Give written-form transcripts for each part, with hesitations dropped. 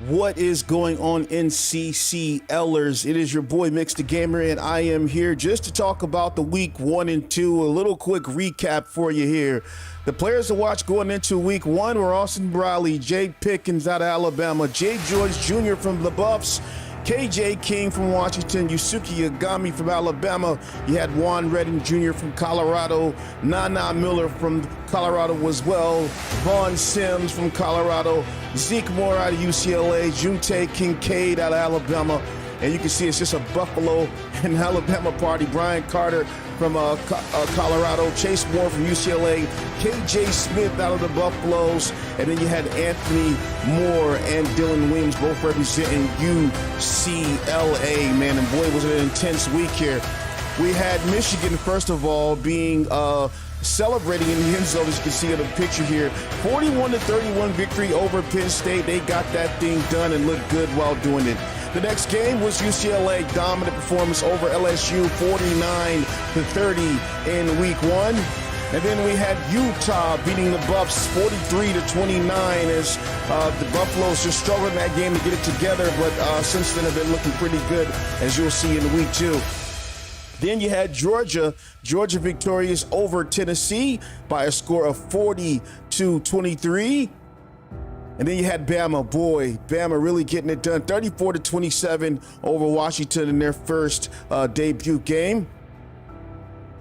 What is going on, NCCLers? It is your boy Mix the Gamer, and I am here just to talk about the week 1 and 2. A little quick recap for you here. The players to watch going into week 1 were Austin Briley, Jay Pickens out of Alabama, Jay George Jr. from the Buffs, KJ King from Washington, Yusuke Yagami from Alabama. You had Juan Redding Jr. from Colorado, Nana Miller from Colorado as well, Vaughn Sims from Colorado, Zeke Moore out of UCLA, Junte Kincaid out of Alabama. And you can see it's just a Buffalo and Alabama party. Brian Carter from Colorado, Chase Moore from UCLA, KJ Smith out of the Buffaloes, and then you had Anthony Moore and Dylan Williams both representing UCLA, man, and boy, was it an intense week here. We had Michigan, first of all, being celebrating in the end zone, as you can see in the picture here. 41-31 victory over Penn State. They got that thing done and looked good while doing it. The next game was UCLA, dominant performance over LSU, 49-30 in week 1. And then we had Utah beating the Buffs 43-29 as the Buffaloes just struggled in that game to get it together, but since then have been looking pretty good, as you'll see in week 2. Then you had Georgia victorious over Tennessee by a score of 40-23. And then you had Bama really getting it done, 34-27 over Washington in their first debut game.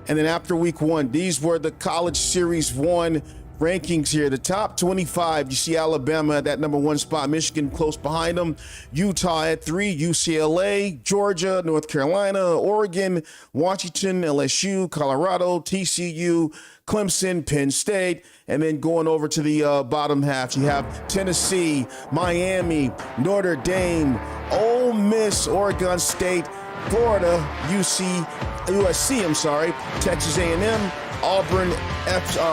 And then after week 1, these were the College Series 1 rankings here. The top 25, you see Alabama at that number 1 spot, Michigan close behind them, Utah at 3, UCLA, Georgia, North Carolina, Oregon, Washington, LSU, Colorado, TCU, Clemson, Penn State, and then going over to the bottom half, you have Tennessee, Miami, Notre Dame, Ole Miss, Oregon State, Florida, USC, Texas A&M, Auburn,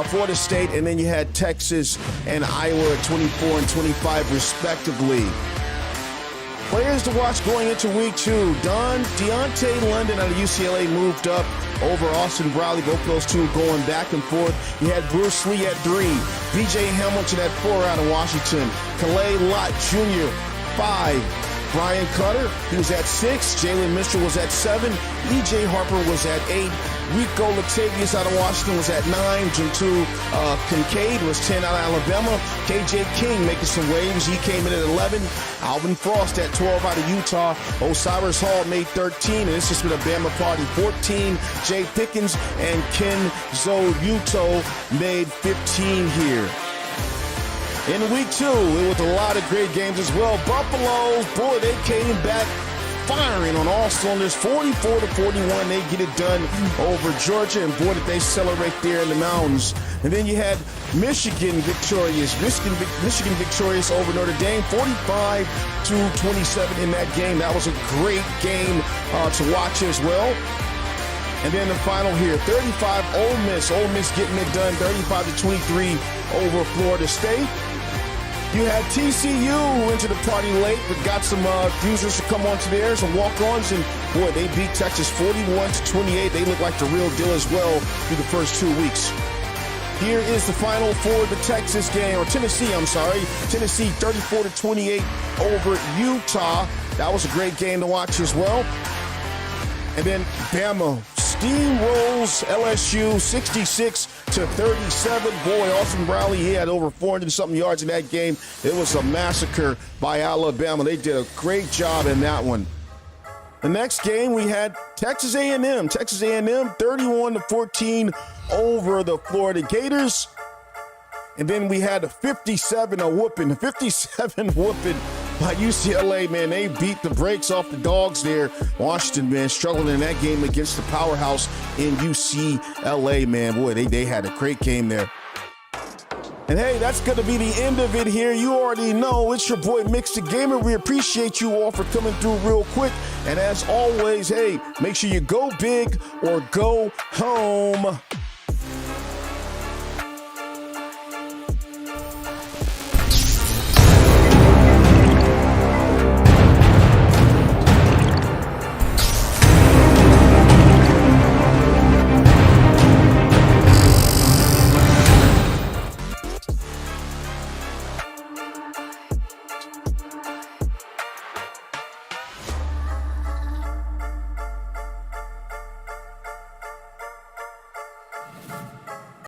Florida State, and then you had Texas and Iowa at 24 and 25 respectively. Players to watch going into week 2. Deontay London out of UCLA moved up over Austin Briley. Both those two going back and forth. You had Bruce Lee at 3. B.J. Hamilton at 4 out of Washington. Calais Lott Jr. 5. Brian Cutter, he was at 6. Jalen Mitchell was at 7. E.J. Harper was at 8. Rico Latavius out of Washington was at 9. Juntu Kincaid was 10 out of Alabama. KJ King making some waves. He came in at 11. Alvin Frost at 12 out of Utah. Osiris Hall made 13. And it's just been a Bama party. 14. Jay Pickens and Ken Zoyuto made 15 here. In week 2, it was a lot of great games as well. Buffaloes, boy, they came back firing on all cylinders, 44-41. They get it done over Georgia, and boy, did they celebrate there in the mountains. And then you had Michigan victorious over Notre Dame, 45-27 in that game. That was a great game to watch as well. And then the final here, 35 Ole Miss getting it done, 35-23 over Florida State. You had TCU into the party late, but got some users to come onto theirs and walk-ons, and boy, they beat Texas 41-28. They look like the real deal as well through the first 2 weeks. Here is the final for the Texas game, or Tennessee, Tennessee 34-28 over Utah. That was a great game to watch as well. And then Bama steamrolls LSU 66-37. Boy, Austin Briley, he had over 400-something yards in that game. It was a massacre by Alabama. They did a great job in that one. The next game, we had Texas A&M 31-14 over the Florida Gators. And then we had a 57 whooping by UCLA, man. They beat the brakes off the dogs there. Washington, man, struggling in that game against the powerhouse in UCLA, man. Boy, they had a great game there. And hey, that's going to be the end of it here. You already know it's your boy Mix the Gamer. We appreciate you all for coming through real quick. And as always, hey, make sure you go big or go home.